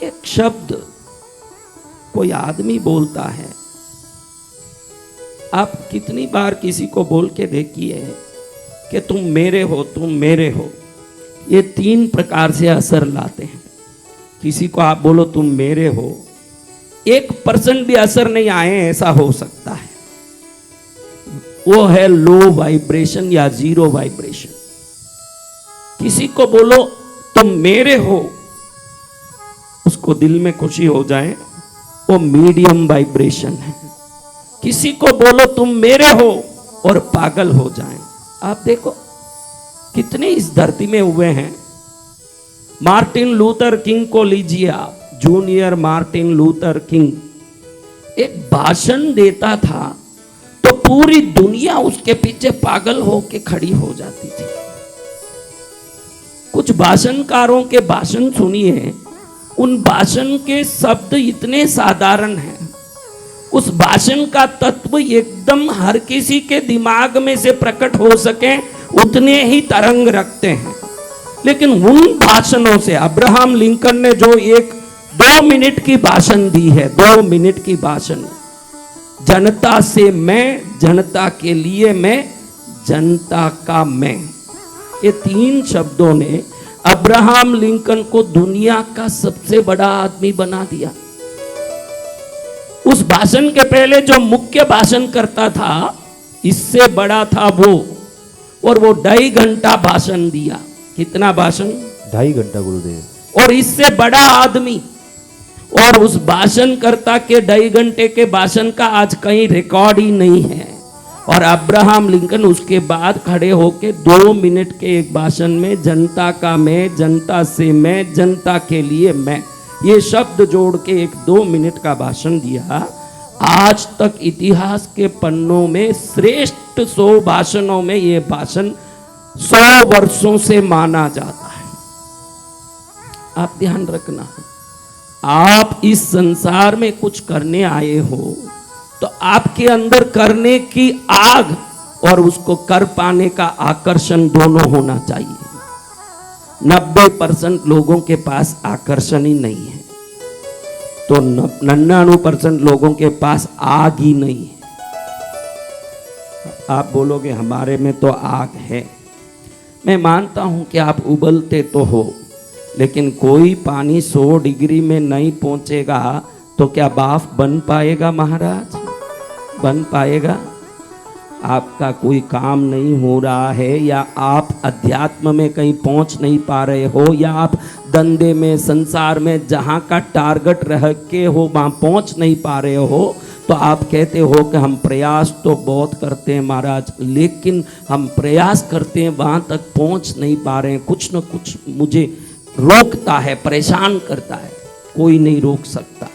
एक शब्द कोई आदमी बोलता है, आप कितनी बार किसी को बोल के देखिए कि तुम मेरे हो, तुम मेरे हो। ये 3 प्रकार से असर लाते हैं। किसी को आप बोलो तुम मेरे हो, 1% भी असर नहीं आए ऐसा हो सकता है, वो है लो वाइब्रेशन या 0 वाइब्रेशन। किसी को बोलो तुम मेरे हो, उसको दिल में खुशी हो जाए, वो मीडियम वाइब्रेशन है। किसी को बोलो तुम मेरे हो और पागल हो जाए। आप देखो कितने इस धरती में हुए हैं। मार्टिन लूथर किंग को लीजिए आप, जूनियर मार्टिन लूथर किंग एक भाषण देता था तो पूरी दुनिया उसके पीछे पागल होके खड़ी हो जाती थी। कुछ भाषणकारों के भाषण सुनिए, उन भाषण के शब्द इतने साधारण हैं, उस भाषण का तत्व एकदम हर किसी के दिमाग में से प्रकट हो सके उतने ही तरंग रखते हैं। लेकिन उन भाषणों से अब्राहम लिंकन ने जो एक 2 मिनट की भाषण दी है, 2 मिनट की भाषण, जनता से मैं, जनता के लिए मैं, जनता का मैं, ये 3 शब्दों ने अब्राहम लिंकन को दुनिया का सबसे बड़ा आदमी बना दिया। उस भाषण के पहले जो मुख्य भाषण करता था, इससे बड़ा था वो, और वो 2.5 घंटा भाषण दिया। कितना भाषण? 2.5 घंटा गुरुदेव। और इससे बड़ा आदमी, और उस भाषणकर्ता के 2.5 घंटे के भाषण का आज कहीं रिकॉर्ड ही नहीं है। और अब्राहम लिंकन उसके बाद खड़े होके 2 मिनट के एक भाषण में जनता का मैं, जनता से मैं, जनता के लिए मैं, ये शब्द जोड़ के एक 2 मिनट का भाषण दिया। आज तक इतिहास के पन्नों में श्रेष्ठ 100 भाषणों में ये भाषण 100 वर्षों से माना जाता है। आप ध्यान रखना, आप इस संसार में कुछ करने आए हो तो आपके अंदर करने की आग और उसको कर पाने का आकर्षण दोनों होना चाहिए। 90% लोगों के पास आकर्षण ही नहीं है, तो 99% लोगों के पास आग ही नहीं है। आप बोलोगे हमारे में तो आग है। मैं मानता हूं कि आप उबलते तो हो, लेकिन कोई पानी 100 डिग्री में नहीं पहुंचेगा तो क्या बाफ बन पाएगा महाराज? बन पाएगा? आपका कोई काम नहीं हो रहा है, या आप अध्यात्म में कहीं पहुंच नहीं पा रहे हो, या आप धंधे में, संसार में जहां का टारगेट रह के हो वहां पहुंच नहीं पा रहे हो, तो आप कहते हो कि हम प्रयास तो बहुत करते हैं महाराज, लेकिन हम प्रयास करते हैं वहां तक पहुंच नहीं पा रहे हैं। कुछ न कुछ मुझे रोकता है, परेशान करता है। कोई नहीं रोक सकता।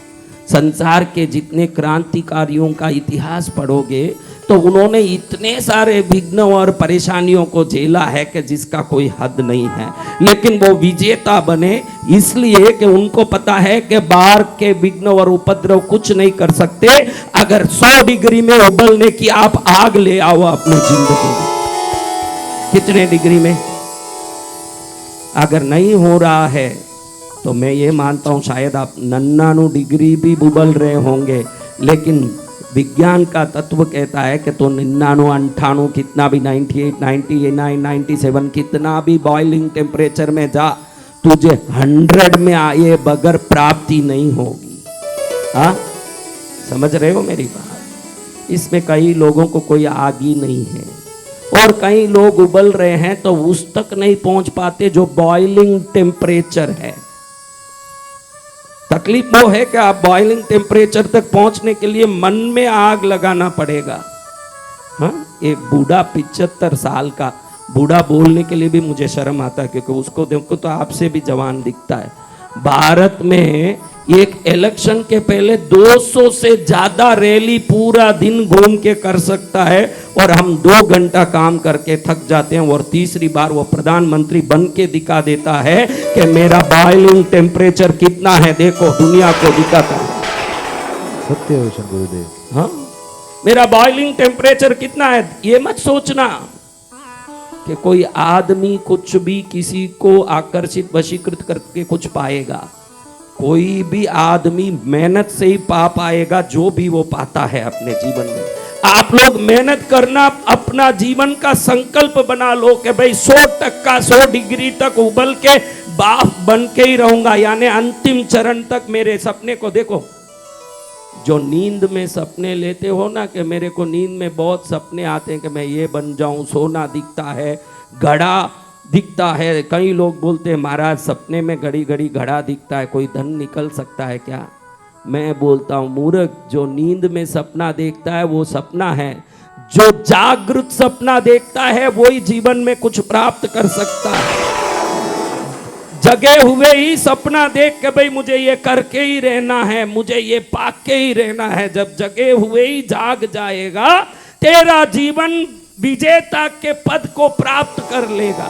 संसार के जितने क्रांतिकारियों का इतिहास पढ़ोगे तो उन्होंने इतने सारे विघ्न और परेशानियों को झेला है कि जिसका कोई हद नहीं है, लेकिन वो विजेता बने इसलिए कि उनको पता है कि बाहर के विघ्न और उपद्रव कुछ नहीं कर सकते अगर 100 डिग्री में उबलने की आप आग ले आओ अपनी जिंदगी में। कितने डिग्री में? अगर नहीं हो रहा है तो मैं ये मानता हूँ शायद आप 99 डिग्री भी उबल रहे होंगे, लेकिन विज्ञान का तत्व कहता है कि तो 99, 98 कितना भी 98, 99, 97 कितना भी बॉइलिंग टेम्परेचर में जा, तुझे 100 में आए बगैर प्राप्ति नहीं होगी। हाँ, समझ रहे हो मेरी बात? इसमें कई लोगों को कोई आग ही नहीं है, और कई लोग उबल रहे हैं तो उस तक नहीं पहुंच पाते जो बॉइलिंग टेम्परेचर है। तकलीफ वो है कि आप बॉइलिंग टेम्परेचर तक पहुंचने के लिए मन में आग लगाना पड़ेगा। हाँ, एक बूढ़ा 75 साल का बूढ़ा बोलने के लिए भी मुझे शर्म आता है, क्योंकि उसको देखो तो आपसे भी जवान दिखता है। भारत में एक इलेक्शन के पहले 200 से ज्यादा रैली पूरा दिन घूम के कर सकता है, और हम 2 घंटा काम करके थक जाते हैं, और तीसरी बार वो प्रधानमंत्री बन के दिखा देता है कि मेरा बॉइलिंग टेम्परेचर कितना है, देखो दुनिया को दिखाता है। सत्य वचन गुरुदेव। हाँ, मेरा बॉइलिंग टेम्परेचर कितना है। ये मत सोचना कि कोई आदमी कुछ भी किसी को आकर्षित, वशीकृत करके कुछ पाएगा। कोई भी आदमी मेहनत से ही पा पाएगा जो भी वो पाता है अपने जीवन में। आप लोग मेहनत करना, अपना जीवन का संकल्प बना लो कि भाई 100% 100 डिग्री तक उबल के बाफ बन के ही रहूंगा, यानी अंतिम चरण तक मेरे सपने को देखो। जो नींद में सपने लेते हो ना, कि मेरे को नींद में बहुत सपने आते हैं कि मैं ये बन जाऊं, सोना दिखता है, घड़ा दिखता है। कई लोग बोलते हैं महाराज सपने में घड़ी घड़ी घड़ा दिखता है, कोई धन निकल सकता है क्या? मैं बोलता हूँ मूर्ख, जो नींद में सपना देखता है वो सपना है, जो जागृत सपना देखता है वही जीवन में कुछ प्राप्त कर सकता है। जगे हुए ही सपना देख के भाई मुझे ये करके ही रहना है, मुझे ये पाक के ही रहना है, जब जगे हुए ही जाग जाएगा तेरा जीवन विजेता के पद को प्राप्त कर लेगा,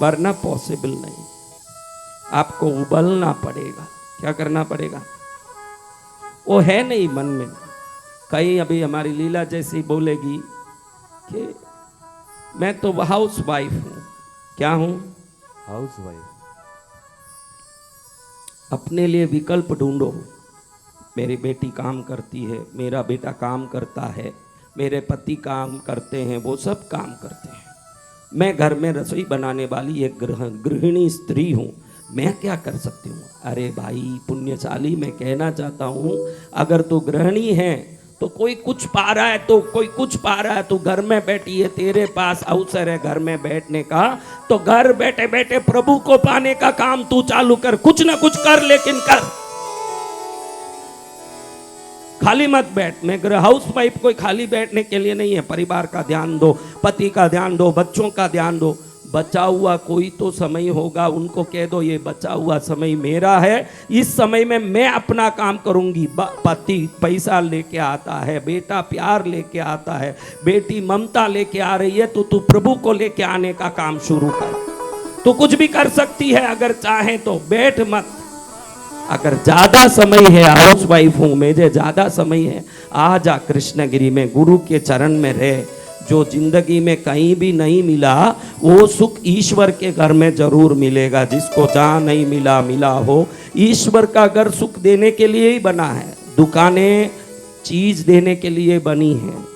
वरना पॉसिबल नहीं। आपको उबलना पड़ेगा। क्या करना पड़ेगा? वो है नहीं मन में। कहीं अभी हमारी लीला जैसी बोलेगी कि मैं तो हाउस वाइफ हूं। क्या हूं? House wife. अपने लिए विकल्प ढूंढो। मेरी बेटी काम करती है, मेरा बेटा काम करता है, मेरे पति काम करते हैं, वो सब काम करते हैं। मैं घर में रसोई बनाने वाली एक गृहिणी स्त्री हूँ, मैं क्या कर सकती हूँ? अरे भाई पुण्यशाली, मैं कहना चाहता हूँ अगर तू गृहिणी है तो कोई कुछ पा रहा है तो कोई कुछ पा रहा है, तू घर में बैठी है, तेरे पास अवसर है घर में बैठने का, तो घर बैठे बैठे प्रभु को पाने का काम तू चालू कर। कुछ ना कुछ कर, लेकिन कर, खाली मत बैठ। मैं हाउस वाइफ कोई खाली बैठने के लिए नहीं है। परिवार का ध्यान दो, पति का ध्यान दो, बच्चों का ध्यान दो। बचा हुआ कोई तो समय होगा, उनको कह दो ये बचा हुआ समय मेरा है, इस समय में मैं अपना काम करूंगी। पति पैसा लेके आता है, बेटा प्यार लेके आता है, बेटी ममता लेके आ रही है, तो तू प्रभु को लेके आने का काम शुरू कर। तू कुछ भी कर सकती है अगर चाहे तो, बैठ मत। अगर ज्यादा समय है, हाउस वाइफ हूं, मुझे ज्यादा समय है, आ जा कृष्णगिरी में, गुरु के चरण में रह। जो जिंदगी में कहीं भी नहीं मिला वो सुख ईश्वर के घर में जरूर मिलेगा। जिसको जहाँ नहीं मिला मिला हो। ईश्वर का घर सुख देने के लिए ही बना है। दुकानें चीज देने के लिए बनी हैं,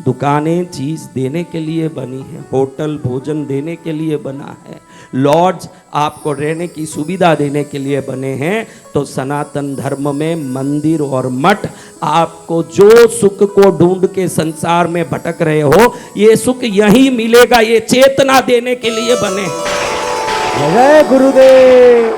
दुकानें चीज देने के लिए बनी है, होटल भोजन देने के लिए बना है, लॉज आपको रहने की सुविधा देने के लिए बने हैं। तो सनातन धर्म में मंदिर और मठ आपको जो सुख को ढूंढ के संसार में भटक रहे हो, ये सुख यहीं मिलेगा, ये चेतना देने के लिए बने हैं। जय गुरुदेव।